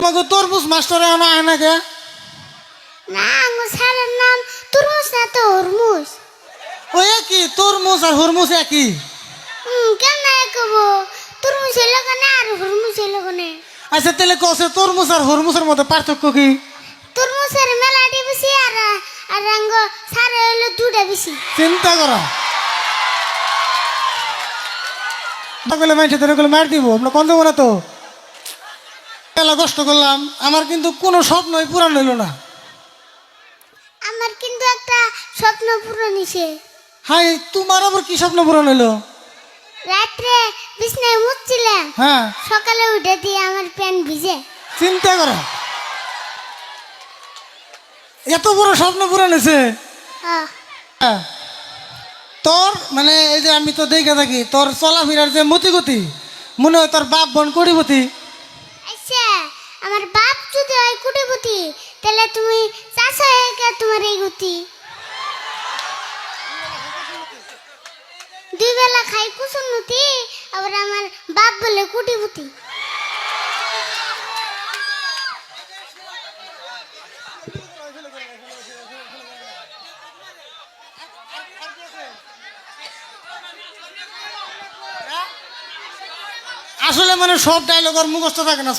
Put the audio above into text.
তোমাকে তরমুজ মাস্টারে আনা হয় না কে? না আমার স্যারের নাম তরমুজ না তো হরমুজ। ওই একই তরমুজ আর হরমুজ একই। কেন কব তরমুজ হইল কেন আর হরমুজ হইল কেন? আচ্ছা তাহলে কসে তরমুজ আর হরমুজের মধ্যে পার্থক্য কি? তরমুজের মেলাটি বেশি আর আর রঙ সারে হইল দুটা বেশি। চিন্তা করো বলে মাইছে তোর গুলো মার দিব, আমরা কন দেবো না তো। মেলা কষ্ট করলাম, আমার কিন্তু কোনো স্বপ্নই পূরণ হইল না। আমার কিন্তু একটা স্বপ্ন পূরণ হইছে। হাই তোমার আবার কি স্বপ্ন পূরণ হইলো? রাত্রে বিছনায় মুছছিলাম, হ্যাঁ সকালে উঠে দিয়ে আমার প্যান্ট ভিজে। চিন্তা করো এত বড় স্বপ্ন পূরণ হয়েছে। হ্যাঁ, তোর মানে এই যে আমি তো দেখে থাকি তোর চলাফেরার যে মতিগতি, মনে হয় তোর বাপ বোন কোটিপতি। আচ্ছা আমার বাপ যদি হয় কোটিপতি তাহলে তুমি চাষা হয়ে তোমার এই গতি। দুই বেলা খাই কুসুন্নতি, আবার আমার বাপ বলে কোটিপতি। আসলে মানে সব ডায়লগ আর মুখস্থ থাকে না।